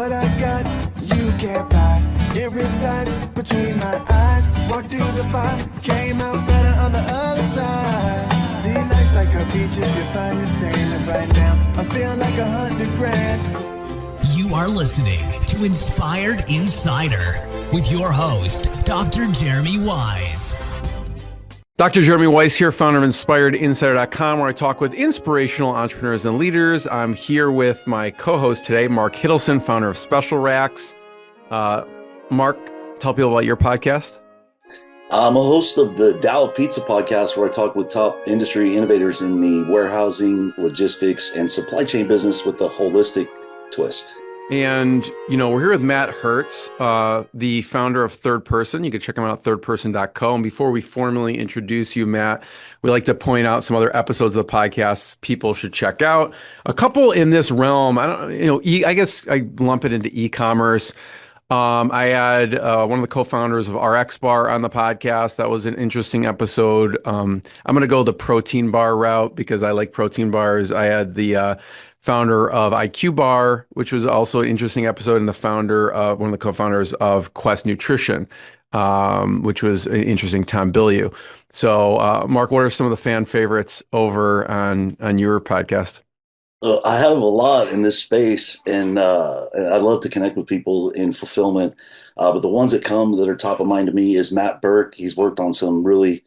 What I got, you can't buy. It resides between my eyes. Walked through the fire, came out better on the other side. See, life's like a beach if you find the sand. And right now, I'm feeling like 100 grand. You are listening to Inspired Insider with your host, Dr. Jeremy Wise. Dr. Jeremy Weiss here, founder of InspiredInsider.com, where I talk with inspirational entrepreneurs and leaders. I'm here with my co-host today, Mark Hiddleston, founder of Special Racks. Mark, tell people about your podcast. I'm a host of the Tao of Pizza podcast, where I talk with top industry innovators in the warehousing, logistics, and supply chain business with a holistic twist. And, we're here with Matt Hertz, the founder of Third Person. You can check him out at thirdperson.co. And before we formally introduce you, Matt, we like to point out some other episodes of the podcast people should check out. A couple in this realm, I guess I lump it into e-commerce. I had one of the co-founders of RX Bar on the podcast. That was an interesting episode. I'm going to go the protein bar route because I like protein bars. I had the founder of IQ Bar, which was also an interesting episode, and one of the co-founders of Quest Nutrition, which was an interesting, Tom Bilyeu. So, Mark, what are some of the fan favorites over on your podcast? I have a lot in this space, and I love to connect with people in fulfillment. But the ones that are top of mind to me is Matt Burke. He's worked on some really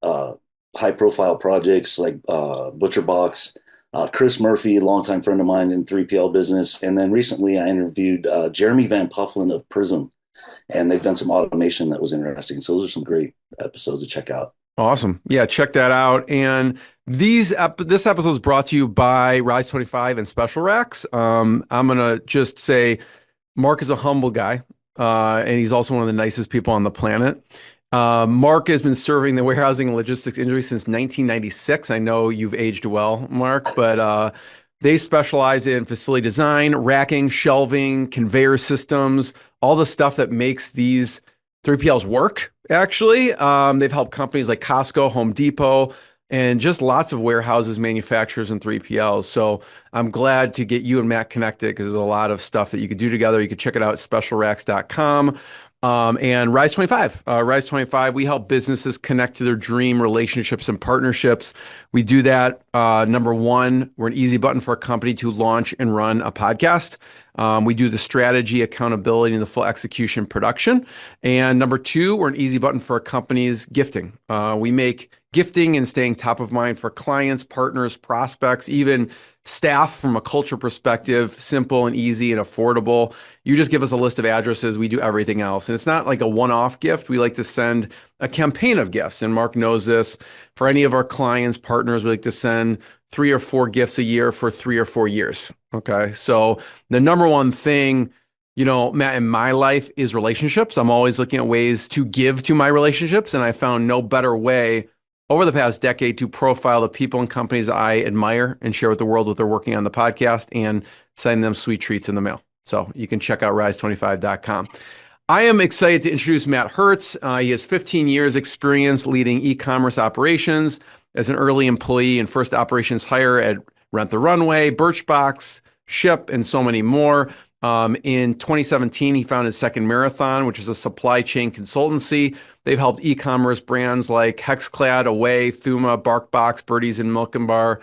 high-profile projects like ButcherBox. Chris Murphy, a longtime friend of mine in 3PL business. And then recently I interviewed Jeremy Van Pufflin of Prism, and they've done some automation that was interesting. So those are some great episodes to check out. Awesome. Yeah, check that out. And this episode is brought to you by Rise25 and Special Racks. I'm going to just say Mark is a humble guy, and he's also one of the nicest people on the planet. Mark has been serving the warehousing and logistics industry since 1996. I know you've aged well, Mark, but they specialize in facility design, racking, shelving, conveyor systems, all the stuff that makes these 3PLs work, actually. They've helped companies like Costco, Home Depot, and just lots of warehouses, manufacturers, and 3PLs. So I'm glad to get you and Matt connected because there's a lot of stuff that you could do together. You can check it out at specialracks.com. And Rise25. Rise25, we help businesses connect to their dream relationships and partnerships. We do that. Number one, we're an easy button for a company to launch and run a podcast. We do the strategy, accountability, and the full execution production. And number two, we're an easy button for a company's gifting. We make gifting and staying top of mind for clients, partners, prospects, even staff from a culture perspective, simple and easy and affordable. You just give us a list of addresses. We do everything else. And it's not like a one-off gift. We like to send a campaign of gifts. And Mark knows this. For any of our clients, partners, we like to send 3 or 4 gifts a year for 3 or 4 years. Okay. So the number one thing, Matt, in my life is relationships. I'm always looking at ways to give to my relationships. And I found no better way over the past decade to profile the people and companies I admire and share with the world what they're working on the podcast and send them sweet treats in the mail. So you can check out rise25.com. I am excited to introduce Matt Hertz. He has 15 years experience leading e-commerce operations as an early employee and first operations hire at Rent the Runway, Birchbox, Ship, and so many more. In 2017, he founded Second Marathon, which is a supply chain consultancy. They've helped e-commerce brands like Hexclad, Away, Thuma, BarkBox, Birdies, and Milk Bar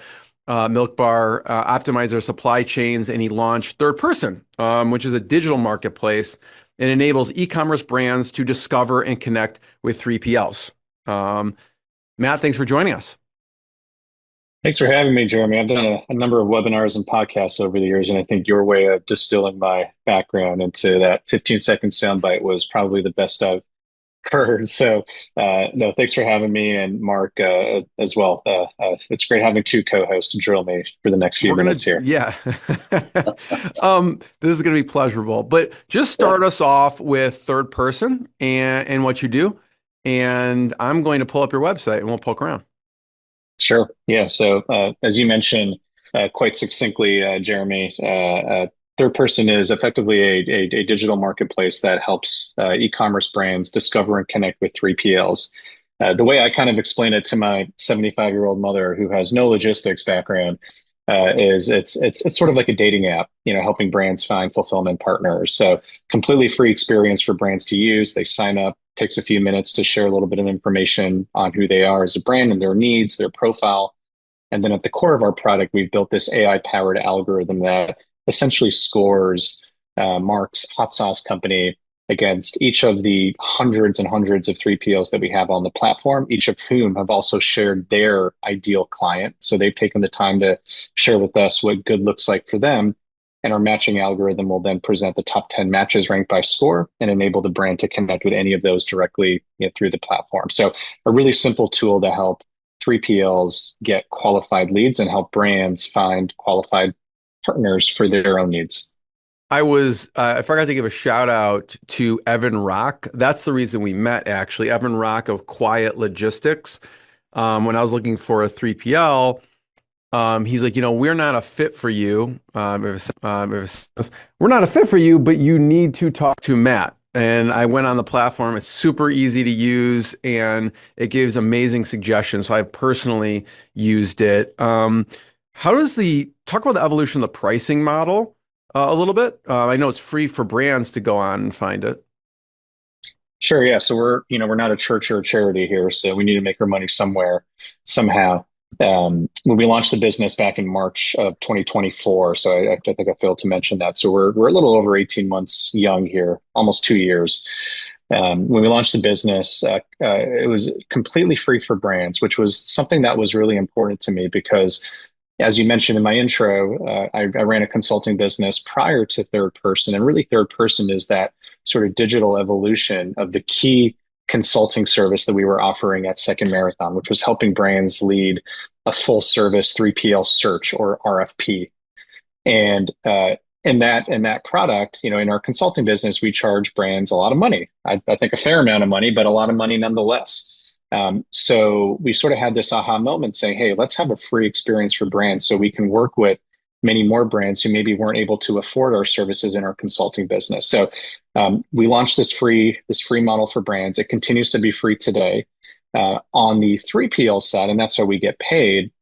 optimize their supply chains. And he launched Third Person, which is a digital marketplace and enables e-commerce brands to discover and connect with 3PLs. Matt, thanks for joining us. Thanks for having me, Jeremy. I've done a number of webinars and podcasts over the years, and I think your way of distilling my background into that 15-second soundbite was probably the best I've heard. So, no, thanks for having me, and Mark as well. It's great having 2 co-hosts to drill me for the next few minutes here. Yeah. This is going to be pleasurable. But just start us off with Third Person and what you do, and I'm going to pull up your website, and we'll poke around. Sure. Yeah. So as you mentioned quite succinctly, Jeremy, Third Person is effectively a digital marketplace that helps e-commerce brands discover and connect with 3PLs. The way I kind of explain it to my 75-year-old mother who has no logistics background is it's sort of like a dating app, helping brands find fulfillment partners. So completely free experience for brands to use. They sign up, takes a few minutes to share a little bit of information on who they are as a brand and their needs, their profile. And then at the core of our product, we've built this AI powered algorithm that essentially scores Mark's hot sauce company against each of the hundreds and hundreds of 3PLs that we have on the platform, each of whom have also shared their ideal client. So they've taken the time to share with us what good looks like for them. And our matching algorithm will then present the top 10 matches ranked by score and enable the brand to connect with any of those directly through the platform. So a really simple tool to help 3PLs get qualified leads and help brands find qualified partners for their own needs. I forgot to give a shout out to Evan Rock. That's the reason we met, actually. Evan Rock of Quiet Logistics. When I was looking for a 3PL, he's like, we're not a fit for you. We're not a fit for you, but you need to talk to Matt. And I went on the platform. It's super easy to use and it gives amazing suggestions. So I've personally used it. Talk about the evolution of the pricing model a little bit? I know it's free for brands to go on and find it. Sure, yeah. So we're not a church or a charity here, so we need to make our money somewhere, somehow. When we launched the business back in March of 2024, so I think I failed to mention that. So we're a little over 18 months young here, almost 2 years. When we launched the business, it was completely free for brands, which was something that was really important to me because, as you mentioned in my intro, I ran a consulting business prior to Third Person, and really Third Person is that sort of digital evolution of the key consulting service that we were offering at Second Marathon, which was helping brands lead a full service 3PL search or RFP. And in that product, in our consulting business, we charge brands a lot of money. I think a fair amount of money, but a lot of money nonetheless. So we sort of had this aha moment saying, hey, let's have a free experience for brands so we can work with many more brands who maybe weren't able to afford our services in our consulting business. So we launched this free model for brands. It continues to be free today. On the 3PL side, and that's how we get paid.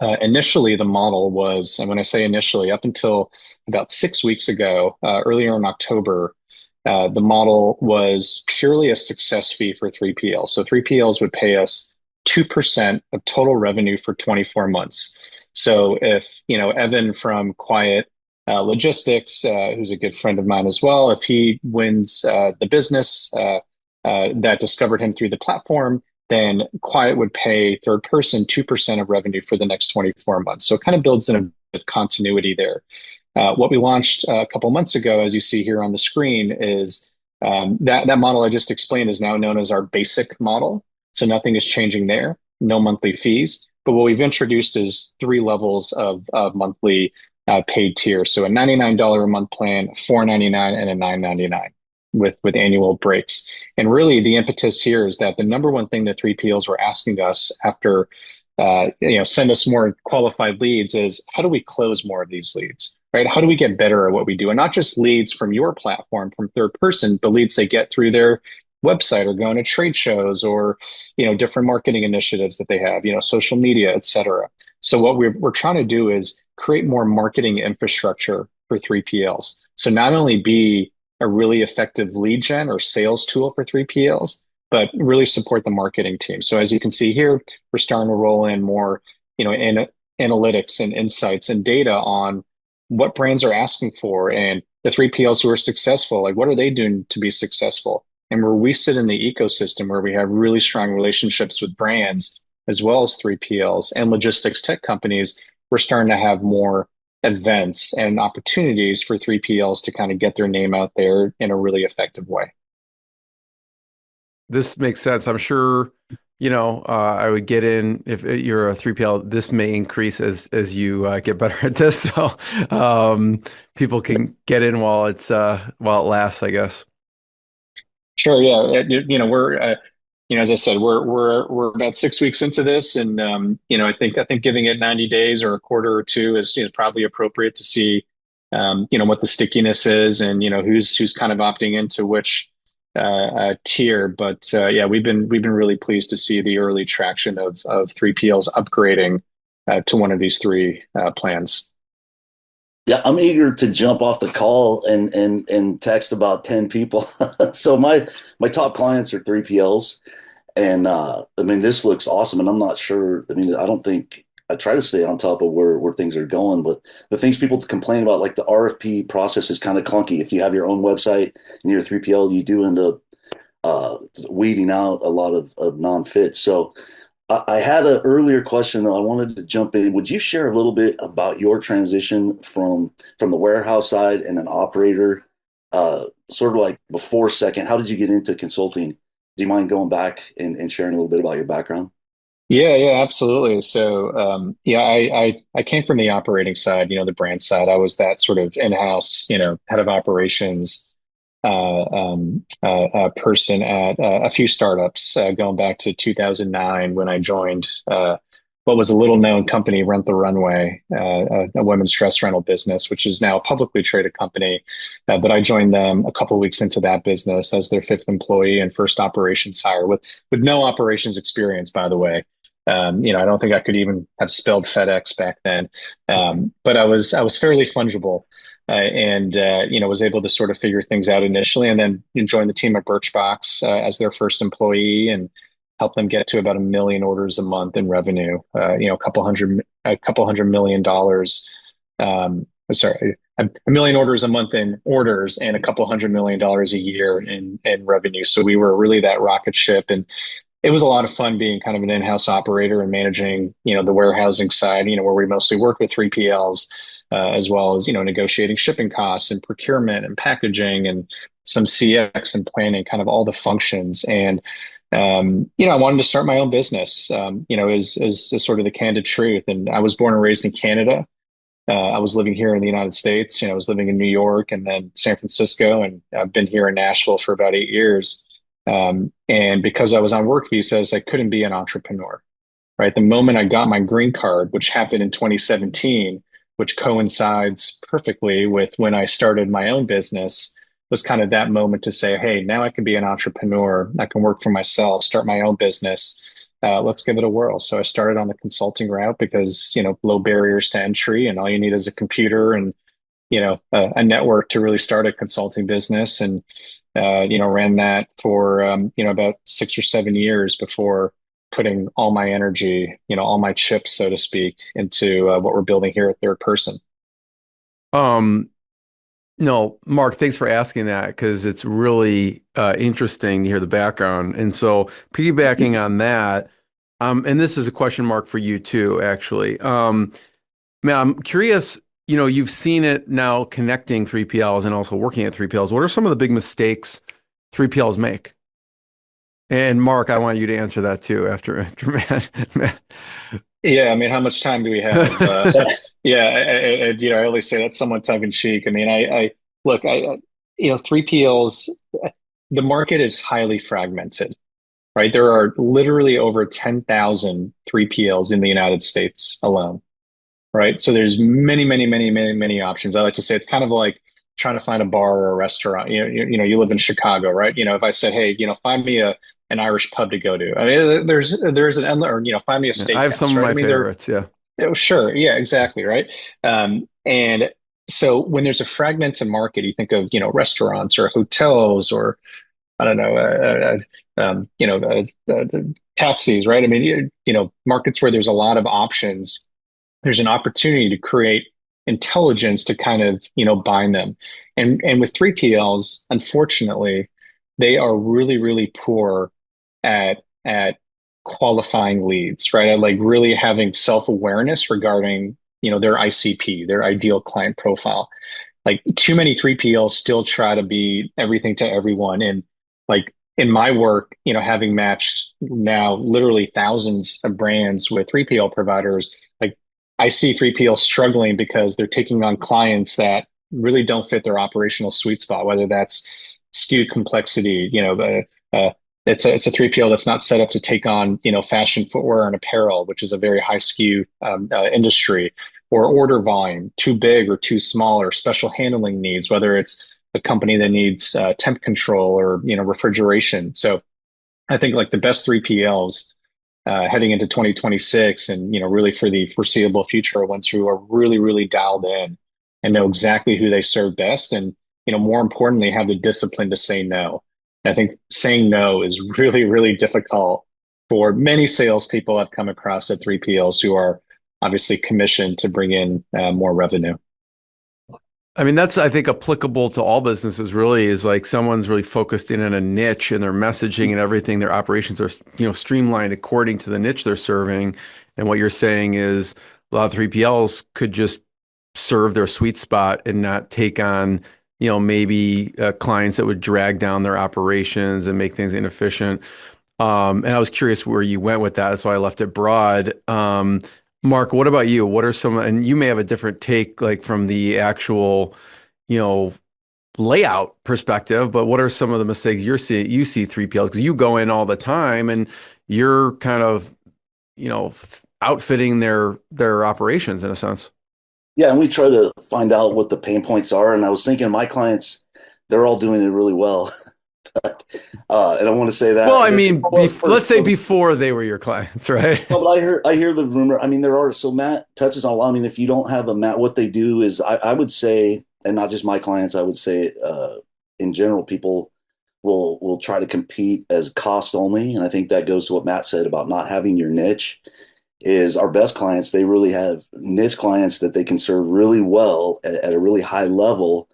Initially, the model was, and when I say initially, up until about 6 weeks ago, earlier in October, the model was purely a success fee for 3PL. So 3PLs would pay us 2% of total revenue for 24 months. So if, Evan from Quiet Logistics, who's a good friend of mine as well, if he wins the business that discovered him through the platform, then Quiet would pay Third Person 2% of revenue for the next 24 months. So it kind of builds in a bit of continuity there. What we launched a couple months ago, as you see here on the screen, is that model I just explained is now known as our basic model. So nothing is changing there, no monthly fees. But what we've introduced is 3 levels of monthly paid tiers. So a $99 a month plan, $4.99, and a $9.99 with annual breaks. And really the impetus here is that the number one thing that 3PLs were asking us after, send us more qualified leads is how do we close more of these leads, right? How do we get better at what we do? And not just leads from your platform, from Third Person, but leads they get through their website or going to trade shows or, different marketing initiatives that they have, social media, et cetera. So what we're trying to do is create more marketing infrastructure for 3PLs. So not only be a really effective lead gen or sales tool for 3PLs, but really support the marketing team. So as you can see here, we're starting to roll in more, analytics and insights and data on what brands are asking for and the 3PLs who are successful, like what are they doing to be successful? And where we sit in the ecosystem where we have really strong relationships with brands as well as 3PLs and logistics tech companies, we're starting to have more events and opportunities for 3PLs to kind of get their name out there in a really effective way. This makes sense. I'm sure, I would get in if you're a 3PL, this may increase as you get better at this. So people can get in while it lasts, I guess. Sure. Yeah. We're, as I said, we're about 6 weeks into this, and I think giving it 90 days or a quarter or two is probably appropriate to see, what the stickiness is and who's kind of opting into which tier. But yeah, we've been really pleased to see the early traction of 3PLs upgrading to one of these three plans. Yeah, I'm eager to jump off the call and text about 10 people. So my top clients are 3PLs. And I mean, this looks awesome. And I'm not sure. I mean, I don't think I try to stay on top of where things are going, but the things people complain about, like the RFP process is kind of clunky. If you have your own website and you're a 3PL, you do end up weeding out a lot of non-fits. So I had an earlier question though. I wanted to jump in. Would you share a little bit about your transition from the warehouse side and an operator, sort of like before second? How did you get into consulting? Do you mind going back and sharing a little bit about your background? Yeah, absolutely. So, yeah, I came from the operating side, the brand side. I was that sort of in-house, head of operations person at a few startups, going back to 2009 when I joined what was a little known company, Rent the Runway, a women's dress rental business, which is now a publicly traded company. But I joined them a couple of weeks into that business as their fifth employee and first operations hire with no operations experience, by the way. I don't think I could even have spelled FedEx back then, but I was fairly fungible, and was able to sort of figure things out initially, and then joined the team at Birchbox as their first employee, and help them get to about 1 million orders a month in revenue. A couple hundred million dollars. Sorry, a million orders a month in orders, and $200 million a year in revenue. So we were really that rocket ship, and it was a lot of fun being kind of an in-house operator and managing, the warehousing side, where we mostly work with 3PLs, as well as, negotiating shipping costs and procurement and packaging and some CX and planning, kind of all the functions. And, I wanted to start my own business, is sort of the candid truth. And I was born and raised in Canada. I was living here in the United States. I was living in New York and then San Francisco, and I've been here in Nashville for about 8 years. And because I was on work visas, I couldn't be an entrepreneur, right? The moment I got my green card, which happened in 2017, which coincides perfectly with when I started my own business, was kind of that moment to say, hey, now I can be an entrepreneur. I can work for myself, start my own business. Let's give it a whirl. So I started on the consulting route because, low barriers to entry, and all you need is a computer and, a network to really start a consulting business. And ran that for about 6 or 7 years before putting all my energy, all my chips, so to speak, into what we're building here at Third Person. No, Mark, thanks for asking that because it's really interesting to hear the background. And so piggybacking on that, and this is a question mark for you too, actually. Man, I'm curious, you've seen it now connecting 3PLs and also working at 3PLs. What are some of the big mistakes 3PLs make? And Mark, I want you to answer that too after Matt. Yeah, I mean, how much time do we have? Yeah, I always say that's somewhat tongue in cheek. I mean, I look, 3PLs, the market is highly fragmented, right? There are literally over 10,000 3PLs in the United States alone, right? So there's many, many, many, many, many options. I like to say it's kind of like trying to find a bar or a restaurant. You live in Chicago, right? If I said, hey, find me an Irish pub to go to. I mean, there's an endless, or find me a steakhouse. I have some of right? my I mean, favorites. Yeah. Sure. Yeah, exactly. Right. And so when there's a fragmented market, you think of, restaurants or hotels or I don't know, taxis, right? I mean, markets where there's a lot of options, there's an opportunity to create intelligence to kind of, bind them. And with 3PLs, unfortunately, they are really, really poor at qualifying leads, right? At like really having self-awareness regarding, their ICP, their ideal client profile. Like too many 3PLs still try to be everything to everyone. And like in my work, having matched now literally thousands of brands with 3PL providers, like I see 3PLs struggling because they're taking on clients that really don't fit their operational sweet spot, whether that's SKU complexity, it's a 3PL that's not set up to take on, fashion footwear and apparel, which is a very high SKU industry, or order volume, too big or too small, or special handling needs, whether it's a company that needs temp control or, refrigeration. So I think like the best 3PLs heading into 2026 and, really for the foreseeable future, are ones who are really, really dialed in and know exactly who they serve best. And, more importantly, have the discipline to say no. And I think saying no is really, really difficult for many salespeople I've come across at 3PLs who are obviously commissioned to bring in more revenue. I mean, that's, I think, applicable to all businesses really, is like someone's really focused in on a niche and their messaging and everything. Their operations are, streamlined according to the niche they're serving. And what you're saying is a lot of 3PLs could just serve their sweet spot and not take on, maybe clients that would drag down their operations and make things inefficient. And I was curious where you went with that. That's why I left it broad. Mark, what about you? What are some, and you may have a different take, like from the actual, you know, layout perspective, but what are some of the mistakes you see 3PLs? Because you go in all the time and you're kind of, outfitting their operations in a sense. Yeah, and we try to find out what the pain points are. And I was thinking my clients, they're all doing it really well. And I want to say that. Well, I mean, let's say before they were your clients, right? No, but I hear the rumor. I mean, there are, so Matt touches on a lot. I mean, if you don't have a Matt, what they do is I would say, and not just my clients, I would say in general, people will try to compete as cost only. And I think that goes to what Matt said about not having your niche. Is our best clients, they really have niche clients that they can serve really well at a really high level.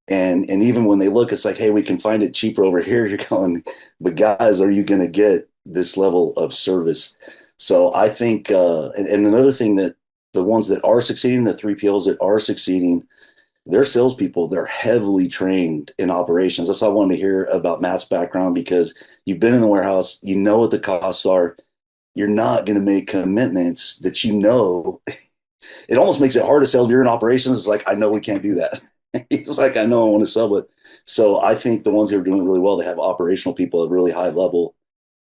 And even when they look, it's like, hey, we can find it cheaper over here. You're going, but guys, are you going to get this level of service? So I think, and another thing, that the ones that are succeeding, the 3PLs that are succeeding, their salespeople, they're heavily trained in operations. That's why I wanted to hear about Matt's background, because you've been in the warehouse, you know what the costs are. You're not going to make commitments that it almost makes it hard to sell. If you're in operations, it's like, I know we can't do that. It's like, I know I want to sell it. So I think the ones who are doing really well, they have operational people at a really high level,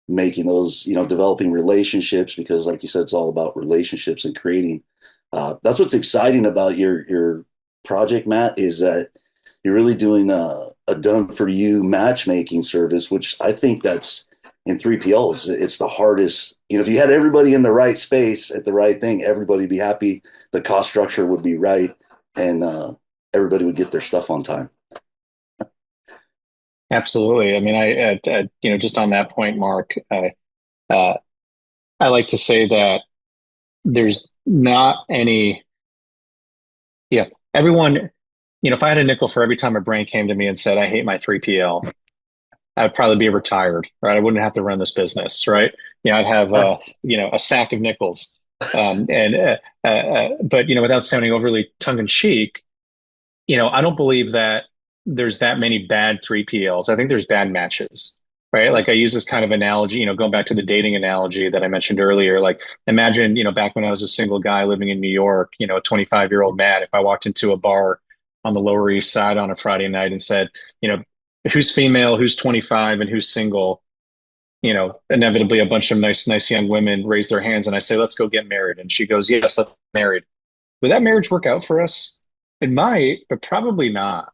making those, developing relationships, because like you said, it's all about relationships and creating. That's what's exciting about your project, Matt, is that you're really doing a done for you matchmaking service, which I think that's, in 3PLs, it's the hardest. If you had everybody in the right space at the right thing, everybody would be happy. The cost structure would be right, and everybody would get their stuff on time. Absolutely. I mean, just on that point, Mark, I like to say that there's not any, everyone, if I had a nickel for every time a brand came to me and said, I hate my 3PL, I'd probably be retired, right? I wouldn't have to run this business, right? I'd have, a sack of nickels. But, without sounding overly tongue in cheek, I don't believe that there's that many bad 3PLs. I think there's bad matches, right? Like I use this kind of analogy, going back to the dating analogy that I mentioned earlier. Like imagine, back when I was a single guy living in New York, a 25-year-old man, if I walked into a bar on the Lower East Side on a Friday night and said, who's female, who's 25, and who's single, inevitably a bunch of nice young women raise their hands, and I say, let's go get married. And she goes, yes, let's get married. Would that marriage work out for us? It might, but probably not.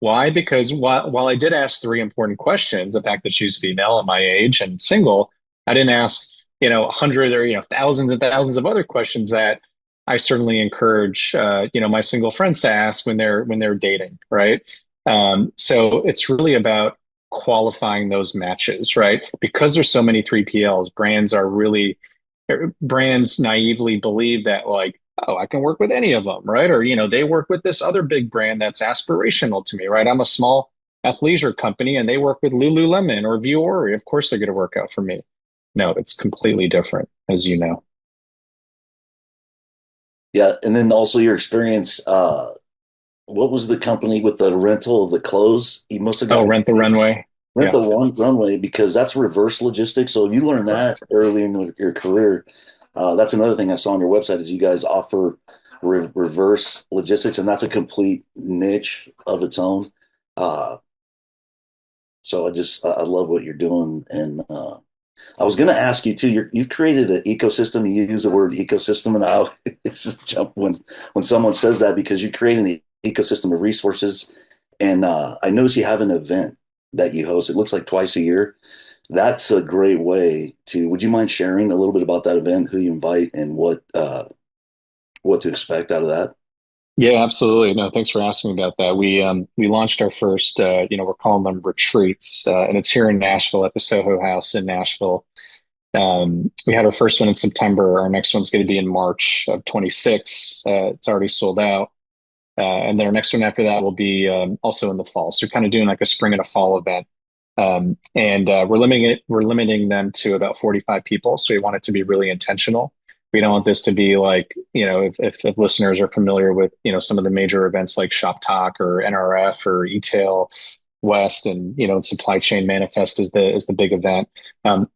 Why? Because while I did ask three important questions, the fact that she's female and my age and single, I didn't ask, 100 or, thousands and thousands of other questions that I certainly encourage, my single friends to ask when they're dating, right? So it's really about qualifying those matches, right? Because there's so many 3PLs, brands naively believe that, like, oh, I can work with any of them, right? Or, they work with this other big brand that's aspirational to me, right? I'm a small athleisure company and they work with Lululemon or Vuori. Of course they're going to work out for me. No, it's completely different, as you know. Yeah. And then also your experience, what was the company with the rental of the clothes? You must have got Rent the Runway. Rent the Runway, because that's reverse logistics. So if you learn that early in your career, that's another thing I saw on your website is you guys offer reverse logistics, and that's a complete niche of its own. So I love what you're doing, and I was going to ask you too. You've created an ecosystem. You use the word ecosystem, and it's just jump when someone says that, because you create an ecosystem of resources. And I notice you have an event that you host. It looks like twice a year. that's a great way to. Would you mind sharing a little bit about that event, who you invite, and what to expect out of that? Yeah, absolutely. No, thanks for asking about that. We launched our first, we're calling them retreats, and it's here in Nashville at the Soho House in Nashville. We had our first one in September. Our next one's going to be in March of 26. It's already sold out. And then our next one after that will be also in the fall. So we're kind of doing like a spring and a fall event. And we're limiting them to about 45 people. So we want it to be really intentional. We don't want this to be like, if listeners are familiar with, some of the major events like Shop Talk or NRF or eTail West and, Supply Chain Manifest is the big event.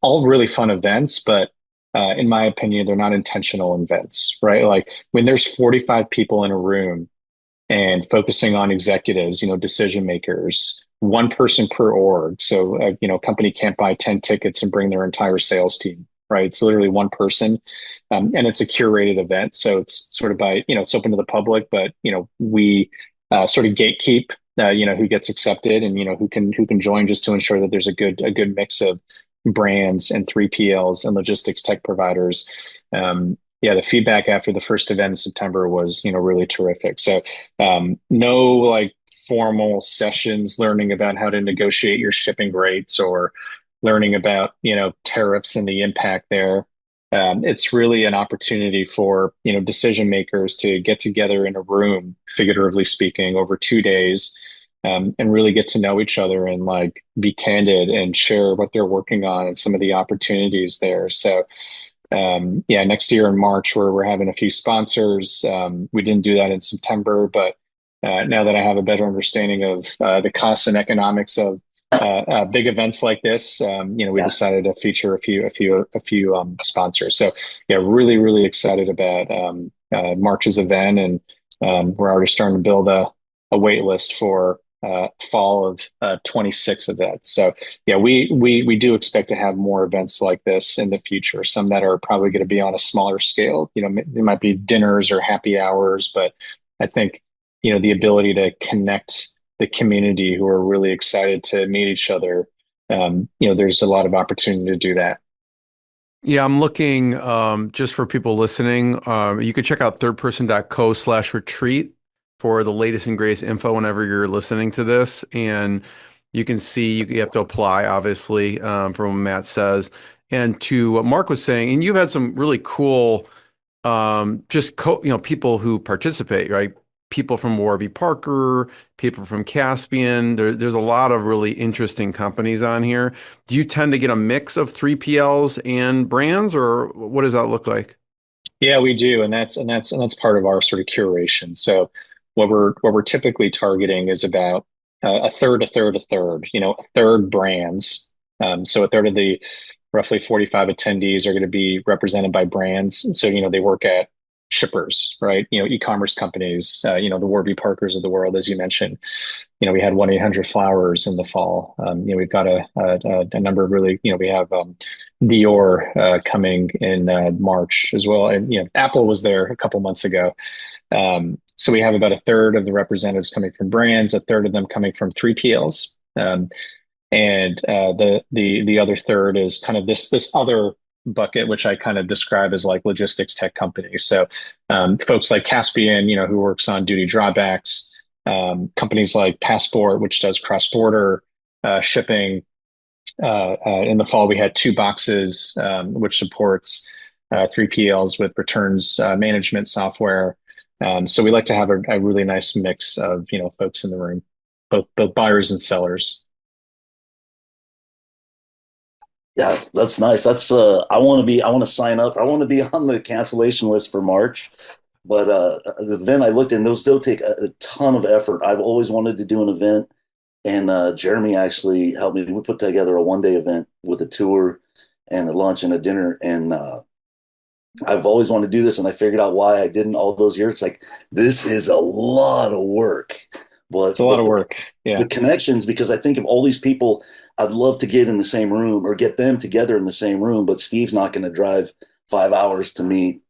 All really fun events, but in my opinion, they're not intentional events, right? Like when there's 45 people in a room and focusing on executives, decision makers, one person per org. So, company can't buy 10 tickets and bring their entire sales team, right? It's literally one person. And it's a curated event. So it's sort of it's open to the public, but, we sort of gatekeep, who gets accepted and, who can join just to ensure that there's a good mix of brands and 3PLs and logistics tech providers. Yeah, the feedback after the first event in September was, really terrific. So, no like formal sessions learning about how to negotiate your shipping rates or learning about, tariffs and the impact there. It's really an opportunity for, decision makers to get together in a room, figuratively speaking, over 2 days, and really get to know each other and like be candid and share what they're working on and some of the opportunities there. So, yeah, next year in March, we're having a few sponsors. We didn't do that in September, but now that I have a better understanding of the costs and economics of big events like this, we Yeah. decided to feature a few sponsors. So yeah, really, really excited about March's event, and we're already starting to build a wait list for fall of 26 events. So yeah, we do expect to have more events like this in the future. Some that are probably going to be on a smaller scale. It might be dinners or happy hours, but I think the ability to connect the community who are really excited to meet each other. There's a lot of opportunity to do that. Yeah, I'm looking just for people listening. You could check out thirdperson.co/retreat for the latest and greatest info whenever you're listening to this. And you can see you have to apply, obviously, from what Matt says. And to what Mark was saying, and you've had some really cool people who participate, right? People from Warby Parker, people from Caspian. There's a lot of really interesting companies on here. Do you tend to get a mix of 3PLs and brands, or what does that look like? Yeah, we do, and that's part of our sort of curation. So what we're typically targeting is about a third, a third, a third. A third brands. So a third of the roughly 45 attendees are going to be represented by brands. And so they work at shippers, right? E-commerce companies. The Warby Parkers of the world, as you mentioned. We had 1-800-Flowers in the fall. We've got a number of really, we have Dior coming in March as well. And, Apple was there a couple months ago. So we have about a third of the representatives coming from brands, a third of them coming from 3PLs. And the other third is kind of this other bucket, which I kind of describe as like logistics tech companies. So folks like Caspian, who works on duty drawbacks, companies like Passport, which does cross-border shipping. In the fall, we had two boxes, which supports 3PLs with returns management software. So we like to have a really nice mix of folks in the room, both buyers and sellers. Yeah, that's nice. That's I want to sign up. I want to be on the cancellation list for March. But then I looked and those do take a ton of effort. I've always wanted to do an event, and Jeremy actually helped me. We put together a 1 day event with a tour and a lunch and a dinner. And I've always wanted to do this, and I figured out why I didn't all those years. It's like this is a lot of work, It's a lot but of work. the Yeah. connections, because I think of all these people I'd love to get in the same room or get them together in the same room, but Steve's not going to drive 5 hours to meet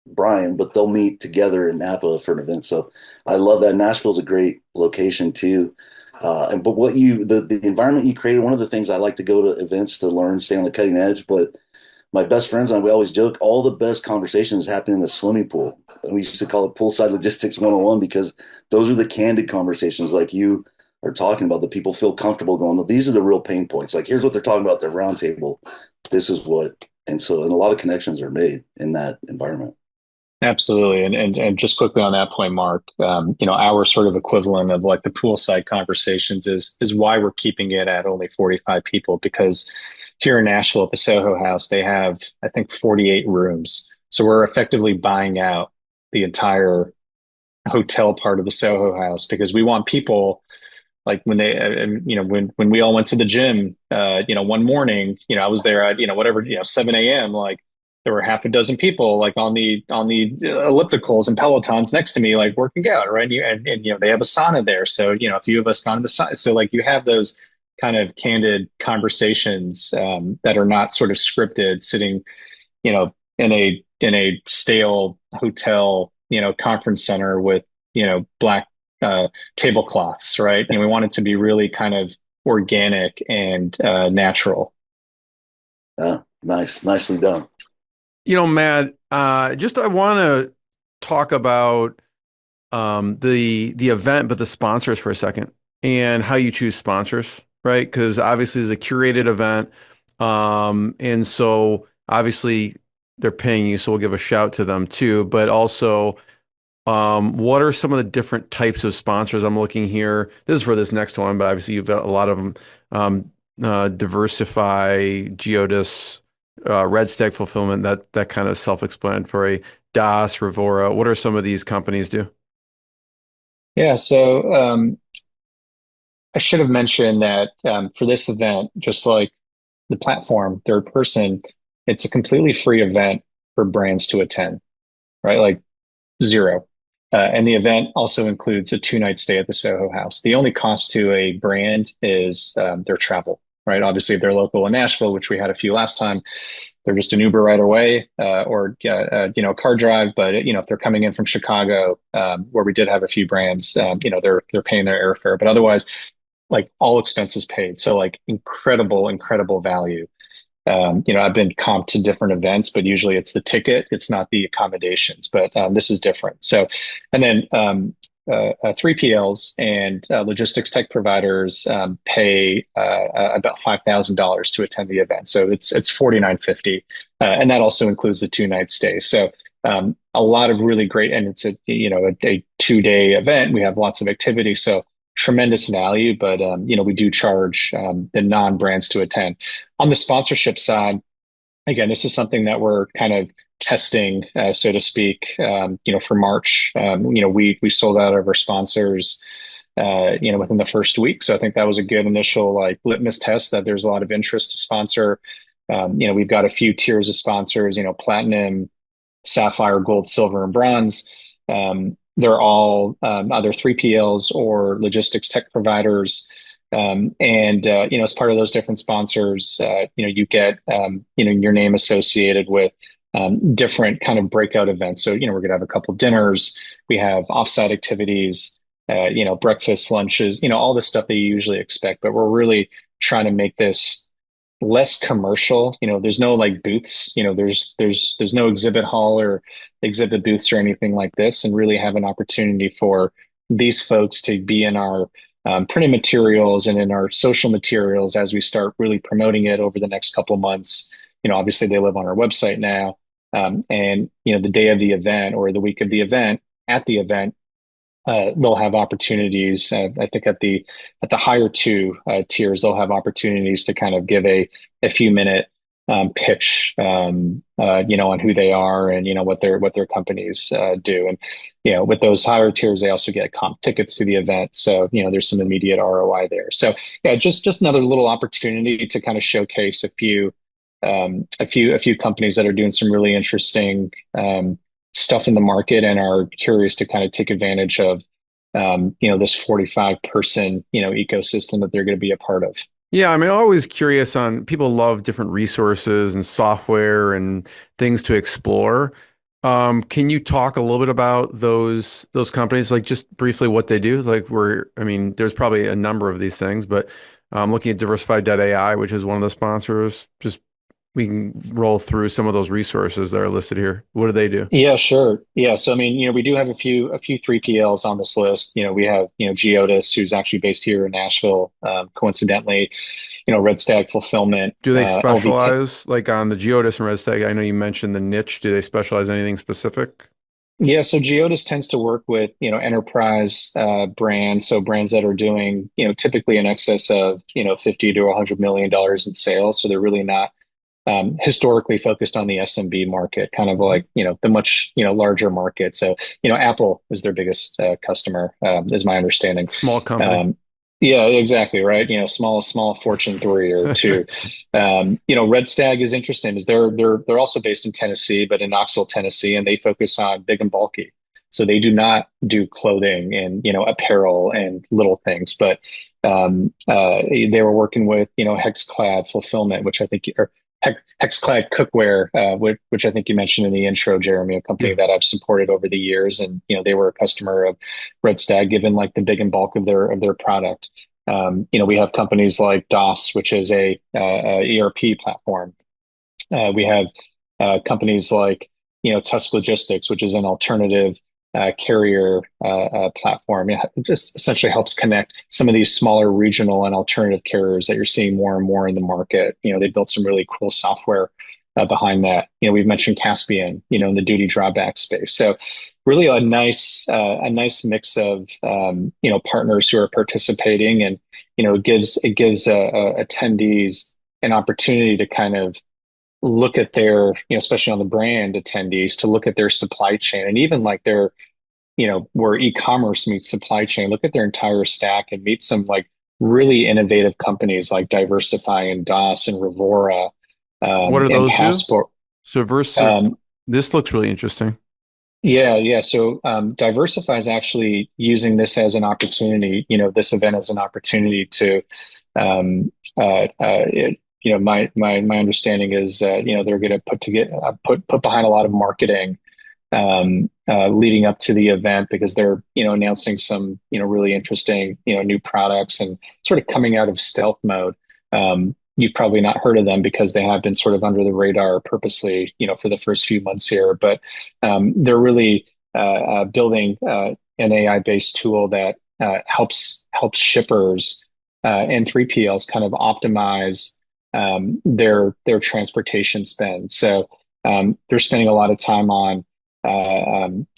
Brian, but they'll meet together in Napa for an event. So I love that. Nashville's a great location too. But the environment you created, one of the things I like to go to events to learn, stay on the cutting edge. But my best friends and I, we always joke, all the best conversations happen in the swimming pool. And we used to call it poolside logistics 101 because those are the candid conversations like you are talking about that people feel comfortable going, these are the real pain points. Like, here's what they're talking about at their round table. This is what, and a lot of connections are made in that environment. Absolutely. And just quickly on that point, Mark, our sort of equivalent of like the poolside conversations is why we're keeping it at only 45 people, because here in Nashville at the Soho House, they have, I think, 48 rooms. So we're effectively buying out the entire hotel part of the Soho House because we want people like when they when we all went to the gym one morning, I was there at whatever 7 a.m. like there were half a dozen people like on the ellipticals and pelotons next to me like working out, right? And they have a sauna there, so a few of us gone to the sauna, so like you have those kind of candid conversations that are not sort of scripted, sitting in a stale hotel conference center with black uh, tablecloths, right? And we want it to be really kind of organic and natural. Yeah, nicely done. Matt, just I want to talk about the event, but the sponsors for a second, and how you choose sponsors, right? Because obviously it's a curated event, and so obviously they're paying you, so we'll give a shout to them too. But also, what are some of the different types of sponsors I'm looking here? This is for this next one, but obviously you've got a lot of them. Diversify, Geodis, Red Stack Fulfillment, that kind of self-explanatory. Das, Revora. What are some of these companies do? Yeah, so I should have mentioned that for this event, just like the platform, third person, it's a completely free event for brands to attend, right? Like zero. And the event also includes a 2-night stay at the Soho House. The only cost to a brand is their travel, right? Obviously, if they're local in Nashville, which we had a few last time, they're just an Uber right away, or a car drive. But if they're coming in from Chicago, where we did have a few brands, they're paying their airfare. But otherwise, like all expenses paid. So like incredible value. I've been comped to different events, but usually it's the ticket, it's not the accommodations. But this is different. So, and then 3PLs and logistics tech providers pay about $5,000 to attend the event. So it's 49.50, and that also includes the 2-night stay. So a lot of really great, and it's a 2-day event. We have lots of activity. So tremendous value, but we do charge the non-brands to attend. On the sponsorship side, again, this is something that we're kind of testing, so to speak. For March, we sold out of our sponsors, within the first week. So I think that was a good initial like litmus test that there's a lot of interest to sponsor. We've got a few tiers of sponsors, platinum, sapphire, gold, silver, and bronze. They're all either 3PLs or logistics tech providers. As part of those different sponsors, you get, your name associated with different kind of breakout events. So, we're going to have a couple dinners. We have offsite activities, breakfast, lunches, all the stuff that you usually expect. But we're really trying to make this less commercial. There's no like booths, there's no exhibit hall or exhibit booths or anything like this, and really have an opportunity for these folks to be in our printed materials and in our social materials as we start really promoting it over the next couple of months. Obviously they live on our website now. And the day of the event or the week of the event, at the event, they'll have opportunities. I think at the higher two tiers, they'll have opportunities to kind of give a few minute pitch, on who they are and what their companies do. And with those higher tiers, they also get comp tickets to the event. So there's some immediate ROI there. So yeah, just another little opportunity to kind of showcase a few companies that are doing some really interesting stuff in the market and are curious to kind of take advantage of this 45 person ecosystem that they're going to be a part of. Yeah, I mean, always curious on people love different resources and software and things to explore. Can you talk a little bit about those companies, like just briefly what they do? I mean, there's probably a number of these things, but looking at Diversified.ai, which is one of the sponsors, just we can roll through some of those resources that are listed here. What do they do? Yeah, sure. Yeah. So, I mean, we do have a few 3PLs on this list. We have, Geodis, who's actually based here in Nashville. Coincidentally, Red Stag Fulfillment, Do they LVK. specialize like on the Geodis and Redstag? I know you mentioned the niche. Do they specialize in anything specific? Yeah, so Geodis tends to work with, enterprise brands, so brands that are doing, typically in excess of, 50 to $100 million in sales. So they're really not historically focused on the SMB market, kind of Mhm. like, the much, larger market. So, Apple is their biggest customer, is my understanding. Small company. Um, yeah, exactly, right. Small Fortune 3 or 2. Red Stag is interesting, is they're also based in Tennessee, but in Knoxville, Tennessee, and they focus on big and bulky. So they do not do clothing and, apparel and little things, but they were working with, Hexclad Fulfillment, which I think, Hexclad Cookware, which I think you mentioned in the intro, Jeremy, a company Yeah. that I've supported over the years, and they were a customer of Red Stag, given like the big and bulk of their product. We have companies like DOS, which is a ERP platform. We have companies like Tusk Logistics, which is an alternative carrier platform. It just essentially helps connect some of these smaller regional and alternative carriers that you're seeing more and more in the market. They built some really cool software behind that. We've mentioned Caspian, in the duty drawback space. So really a nice mix of partners who are participating, and it gives attendees an opportunity to kind of look at their, especially on the brand attendees, to look at their supply chain, and even like their, where e-commerce meets supply chain, look at their entire stack and meet some like really innovative companies like Diversify and DOS and Revora, What do and those do? Passport. Subversive. Um, This looks really interesting. yeah, yeah. So Diversify is actually using this as an opportunity, this event as an opportunity to my understanding is that they're going to put behind a lot of marketing leading up to the event, because they're announcing some really interesting new products and sort of coming out of stealth mode. You've probably not heard of them because they have been sort of under the radar purposely, for the first few months here, but they're really building an AI based tool that helps shippers and 3PLs kind of optimize their transportation spend. So they're spending a lot of time on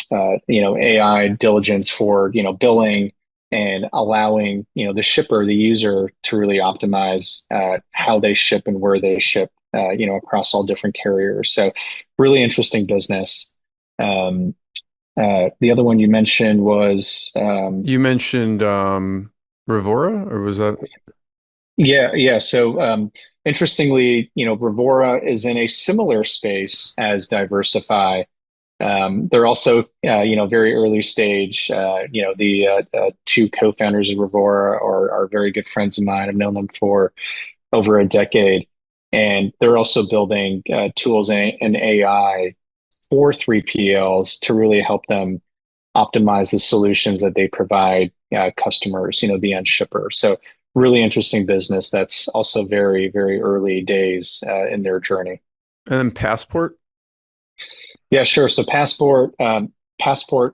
AI diligence for billing, and allowing the shipper, the user, to really optimize how they ship and where they ship, across all different carriers. So really interesting business. The other one you mentioned was You mentioned Revora, or was that? yeah, yeah. So interestingly, Revora is in a similar space as Diversify. They're also, very early stage. The two co-founders of Revora are very good friends of mine. I've known them for over a decade, and they're also building tools and AI for 3PLs to really help them optimize the solutions that they provide customers, the end shipper. So really interesting business that's also very, very early days in their journey. And then Passport. Yeah, sure. So Passport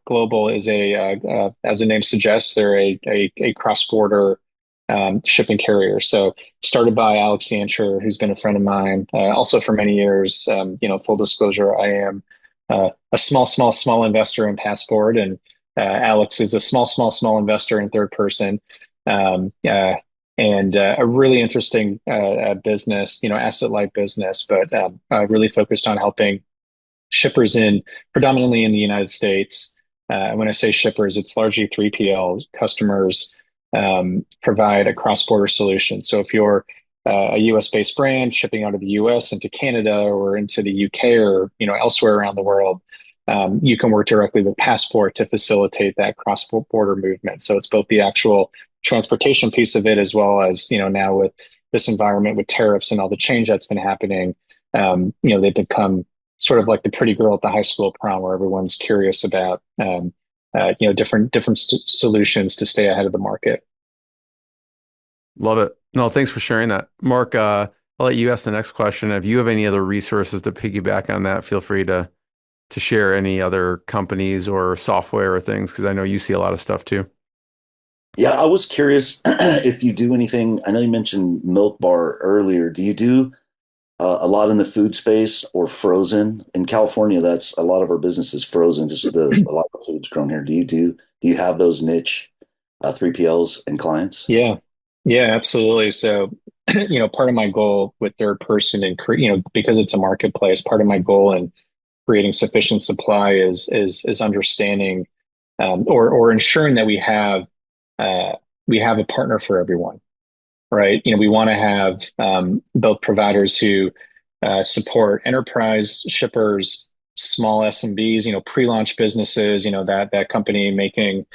Global is as the name suggests, they're a cross-border shipping carrier. So started by Alex Yancher, who's been a friend of mine, also for many years. Full disclosure, I am a small investor in Passport, and Alex is a small investor in Third Person. Um, uh, and a really interesting business, asset-light business, but really focused on helping shippers in predominantly in the United States. When I say shippers, it's largely 3PL customers, provide a cross-border solution. So if you're a US based brand shipping out of the US into Canada or into the UK, or elsewhere around the world, you can work directly with Passport to facilitate that cross-border movement. So it's both the actual transportation piece of it, as well as now with this environment with tariffs and all the change that's been happening. They've become sort of like the pretty girl at the high school prom, where everyone's curious about different solutions to stay ahead of the market. Love it. No, thanks for sharing that. Mark, I'll let you ask the next question. If you have any other resources to piggyback on that, feel free to share any other companies or software or things, because I know you see a lot of stuff too. Yeah, I was curious if you do anything. I know you mentioned Milk Bar earlier. Do you do a lot in the food space or frozen? In California, that's a lot of our business is frozen. Just a lot of food's grown here. Do you have those niche 3PLs and clients? Yeah, yeah, absolutely. So, part of my goal with third person and because it's a marketplace, part of my goal in creating sufficient supply is understanding or ensuring that we have a partner for everyone, right? We want to have both providers who support enterprise shippers, small SMBs, pre-launch businesses, that company making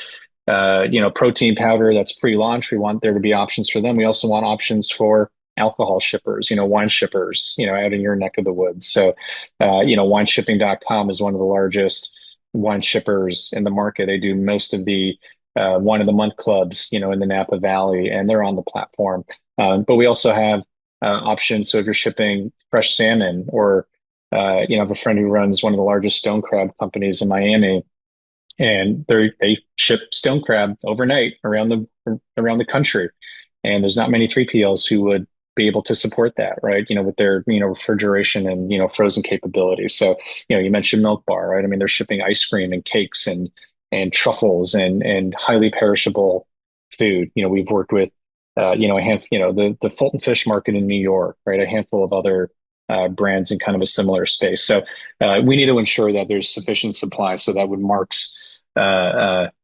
protein powder that's pre-launch. We want there to be options for them. We also want options for alcohol shippers, wine shippers, out in your neck of the woods. So, wineshipping.com is one of the largest wine shippers in the market. They do most of the wine of the month clubs, in the Napa Valley, and they're on the platform. But we also have options. So if you're shipping fresh salmon or, I have a friend who runs one of the largest stone crab companies in Miami, and they ship stone crab overnight around the country, and there's not many 3PLs who would be able to support that, right? With their refrigeration and frozen capabilities. So you mentioned Milk Bar, right? I mean, they're shipping ice cream and cakes and truffles and highly perishable food. We've worked with a handful, the Fulton Fish Market in New York, right? A handful of other brands in kind of a similar space. So we need to ensure that there's sufficient supply. So that would Mark's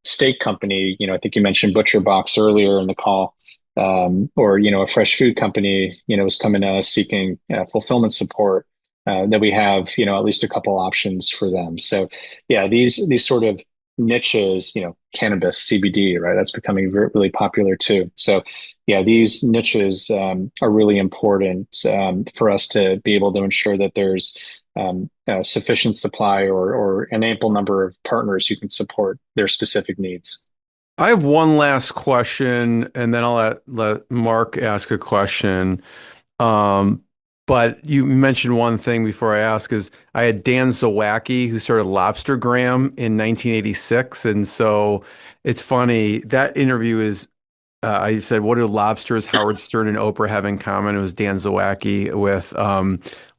steak company, I think you mentioned ButcherBox earlier in the call, or a fresh food company, is coming to us seeking fulfillment support. That we have, at least a couple options for them. So, yeah, these sort of niches, cannabis, CBD, right? That's becoming really popular too. So, yeah, these niches are really important for us to be able to ensure that there's sufficient supply or an ample number of partners who can support their specific needs. I have one last question, and then I'll let Mark ask a question. Um, but you mentioned one thing before I ask is I had Dan Zawacki, who started Lobstergram in 1986. And so it's funny, that interview is, I said, what do lobsters, Howard Stern and Oprah have in common? It was Dan Zawacki with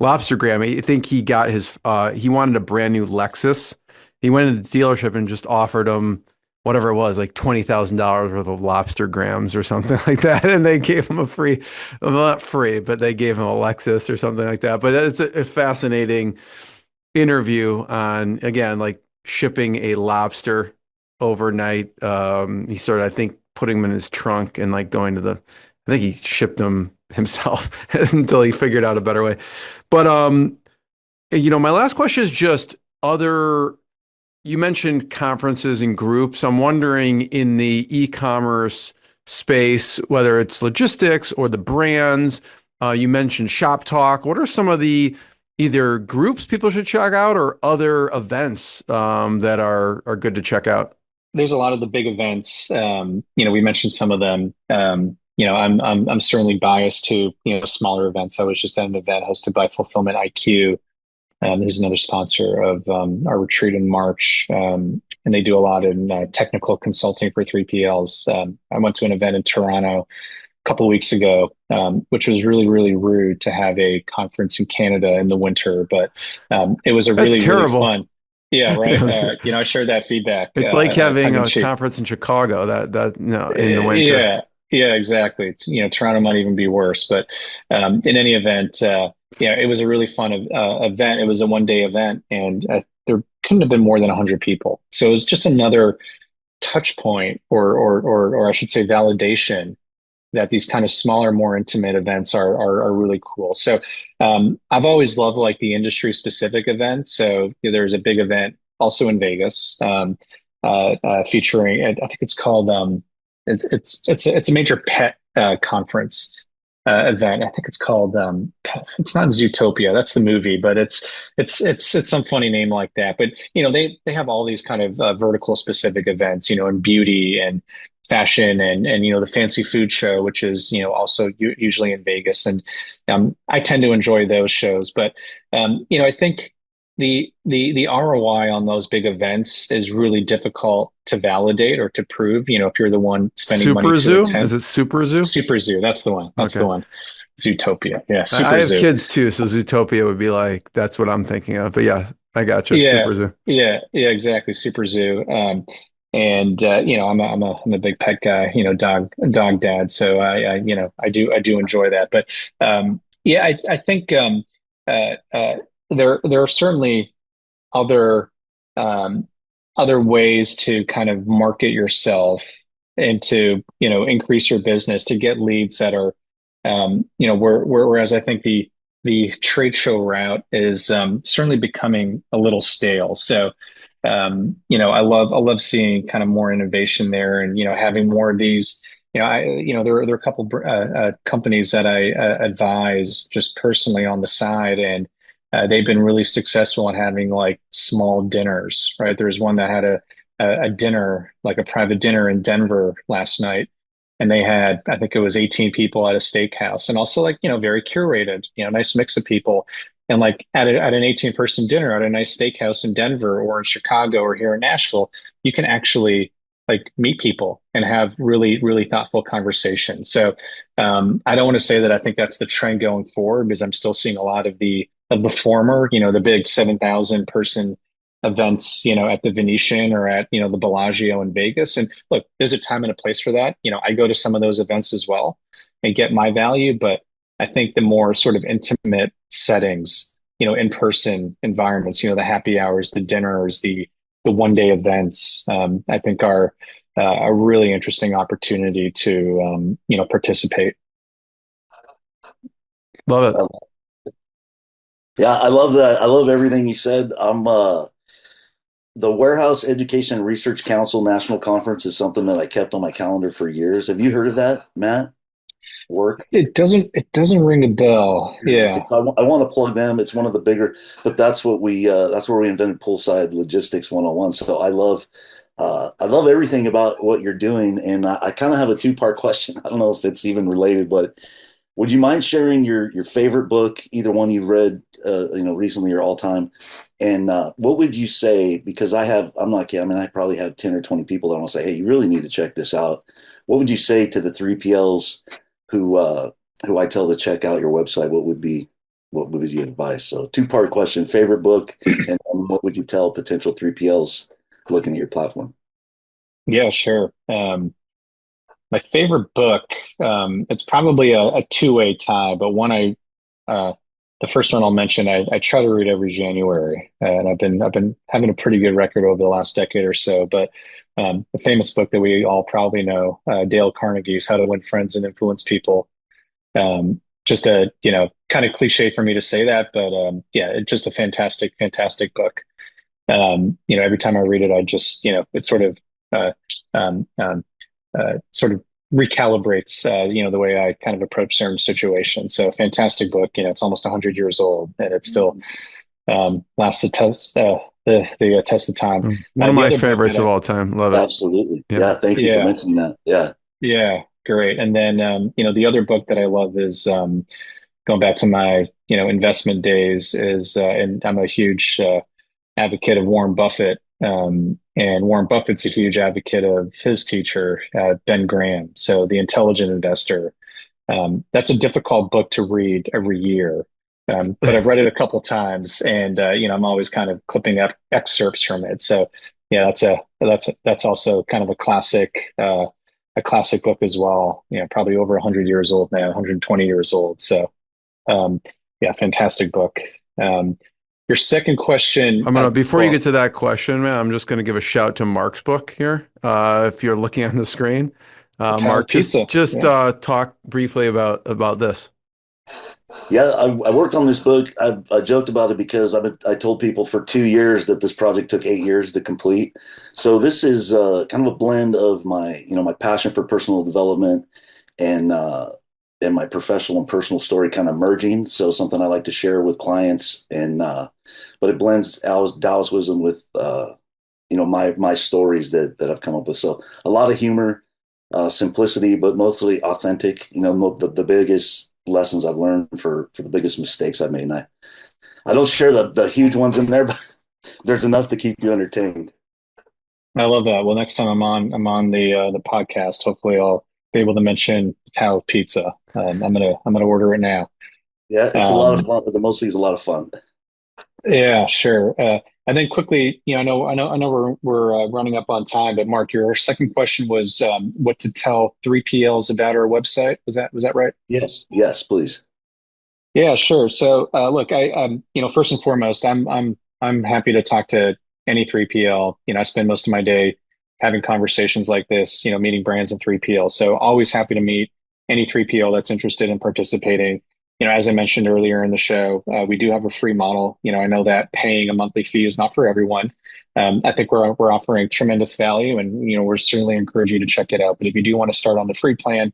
Lobstergram. I think he wanted a brand new Lexus. He went into the dealership and just offered him whatever it was, like $20,000 worth of lobster grams or something like that. And they gave him well, not free, but they gave him a Lexus or something like that. But it's a fascinating interview on, again, like shipping a lobster overnight. He started, I think, putting them in his trunk and like I think he shipped them himself until he figured out a better way. But, my last question is just you mentioned conferences and groups. I'm wondering in the e-commerce space, whether it's logistics or the brands, you mentioned Shop Talk. What are some of the either groups people should check out or other events that are good to check out? There's a lot of the big events. We mentioned some of them. I'm certainly biased to smaller events. I was just at an event hosted by Fulfillment IQ. Who's another sponsor of our retreat in March. And they do a lot in technical consulting for 3PLs. I went to an event in Toronto a couple of weeks ago, which was really, really rude to have a conference in Canada in the winter, but it was That's really, really terrible. fun. Yeah, right. I shared that feedback. It's like having tongue in a cheek. conference in Chicago that no in the winter. Yeah, yeah, exactly. Toronto might even be worse, but in any event, it was a really fun event. It was a one-day event, and there couldn't have been more than 100 people. So it was just another touch point, or I should say, validation that these kind of smaller, more intimate events are really cool. So I've always loved like the industry specific events. So there's a big event also in Vegas featuring, I think it's called it's a major pet conference. event. I think it's called it's not Zootopia. That's the movie, but it's some funny name like that. But they have all these kind of vertical specific events, in beauty and fashion and the fancy food show, which is also usually in Vegas. And I tend to enjoy those shows. But I think the ROI on those big events is really difficult to validate or to prove, if you're the one spending money Super to Zoo? Is attend. it Super Zoo? Super Zoo, that's the one. That's the Okay. one. Zootopia. Yeah, I Super have Zoo. kids too, so Zootopia would be like that's what I'm thinking of. But yeah, I got you. Yeah, Super Zoo. yeah, exactly. Super Zoo. And I'm a big pet guy, dog dad. So I do enjoy that. But yeah, I think there are certainly other um, other ways to kind of market yourself and to increase your business to get leads that are whereas I think the trade show route is certainly becoming a little stale. So I love seeing kind of more innovation there and having more of these. There are a couple companies that I advise just personally on the side, and they've been really successful in having like small dinners, right? There's one that had a dinner, like a private dinner in Denver last night, and they had, I think it was 18 people at a steakhouse, and also like very curated, nice mix of people. And like at an 18-person dinner at a nice steakhouse in Denver or in Chicago or here in Nashville, you can actually like meet people and have really, really thoughtful conversations. So I don't want to say that I think that's the trend going forward because I'm still seeing a lot of the former, the big 7,000 person events, at the Venetian or at, the Bellagio in Vegas. And look, there's a time and a place for that. I go to some of those events as well and get my value, but I think the more sort of intimate settings, in-person environments, the happy hours, the dinners, the one-day events, I think are a really interesting opportunity to participate. Love it. Uh, yeah, I love that. I love everything you said. I'm the Warehouse Education and Research Council National Conference is something that I kept on my calendar for years. Have you heard of that, Matt? Work? It doesn't ring a bell. Yeah. Logistics. I want to plug them. It's one of the bigger, but that's where we invented poolside logistics 101. So I love everything about what you're doing. And I kind of have a two-part question. I don't know if it's even related, but would you mind sharing your favorite book, either one you've read recently or all time? And what would you say? Because I'm not kidding. I mean, I probably have 10 or 20 people that want to say, hey, you really need to check this out. What would you say to the 3PLs who who I tell to check out your website? What would be your advice? So two-part question, favorite book, and what would you tell potential 3PLs looking at your platform? Yeah, sure. My favorite book, it's probably a two-way tie, but uh, the first one I'll mention, I try to read every January, and I've been having a pretty good record over the last decade or so. But the famous book that we all probably know, Dale Carnegie's How to Win Friends and Influence People. Just a kind of cliche for me to say that, but yeah, it's just a fantastic, fantastic book. Every time I read it, I just it uh, um, um, sort of recalibrates the way I kind of approach certain situations. So fantastic book. It's almost 100 years old and it still lasts the test of time. One of The my other book that favorites of all time. Love it. Absolutely. Yeah. Yeah, thank you for yeah, mentioning that. Yeah. yeah, great. And then the other book that I love is going back to my investment days is and I'm a huge advocate of Warren Buffett. And Warren Buffett's a huge advocate of his teacher, Ben Graham. So The Intelligent Investor. That's a difficult book to read every year. But I've read it a couple times and I'm always kind of clipping up excerpts from it. So yeah, that's also kind of a classic book as well. Probably over 100 years old now, 120 years old. So um, yeah, fantastic book. Um, your second question, Before you well, get to that question, man, I'm just gonna give a shout to Mark's book here. If you're looking on the screen, Italian Mark, just pizza. just Yeah. uh, talk briefly about this. Yeah, I worked on this book. I joked about it because I told people for 2 years that this project took 8 years to complete. So this is kind of a blend of my passion for personal development and and my professional and personal story kind of merging. So something I like to share with clients, and but it blends Taoist wisdom with my stories that I've come up with. So a lot of humor, simplicity, but mostly authentic. The biggest lessons I've learned for the biggest mistakes I've made. And I don't share the huge ones in there, but there's enough to keep you entertained. I love that. Well, next time I'm on the podcast, hopefully I'll be able to mention Tao Pizza. I'm gonna order it now. Yeah, it's a lot of Um, fun. The mostly is a lot of fun. yeah, sure. And then quickly, I know we're running up on time, but Mark, your second question was what to tell 3PLs about our website. Was that right? Yes, yes, please. Yeah, sure. So, look, first and foremost, I'm happy to talk to any 3PL. I spend most of my day having conversations like this, meeting brands and 3PL. So, always happy to meet any 3PL that's interested in participating. As I mentioned earlier in the show, we do have a free model. I know that paying a monthly fee is not for everyone. I think we're offering tremendous value, and we're certainly encourage you to check it out. But if you do want to start on the free plan,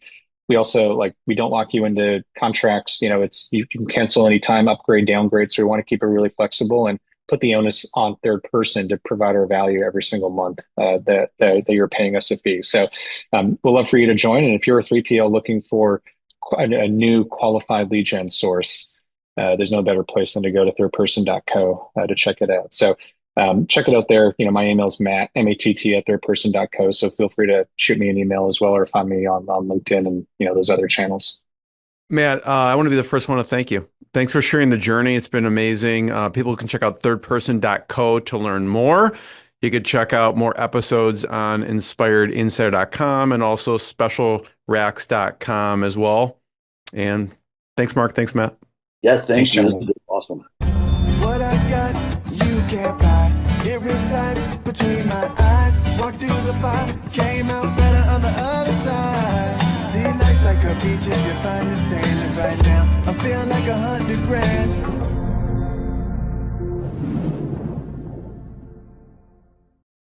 we also we don't lock you into contracts. It's you can cancel anytime, upgrade, downgrade. So we want to keep it really flexible and put the onus on third person to provide our value every single month that you're paying us a fee. So we'll love for you to join. And if you're a 3PL looking for a new qualified lead gen source, there's no better place than to go to thirdperson.co to check it out. So check it out there. My email is Matt at thirdperson.co. So feel free to shoot me an email as well, or find me on LinkedIn and those other channels. Matt, I want to be the first one to thank you. Thanks for sharing the journey. It's been amazing. People can check out thirdperson.co to learn more. You could check out more episodes on inspiredinsider.com and also specialracks.com as well. And thanks, Mark. Thanks, Matt. Yeah, Thanks, thank you. This gentlemen. was awesome. What I got, you can't buy. It resides between my eyes. Walked through the fire, came out better on the other side. See, life's like a beach if you find the sand. And right now, I'm feeling like 100 grand.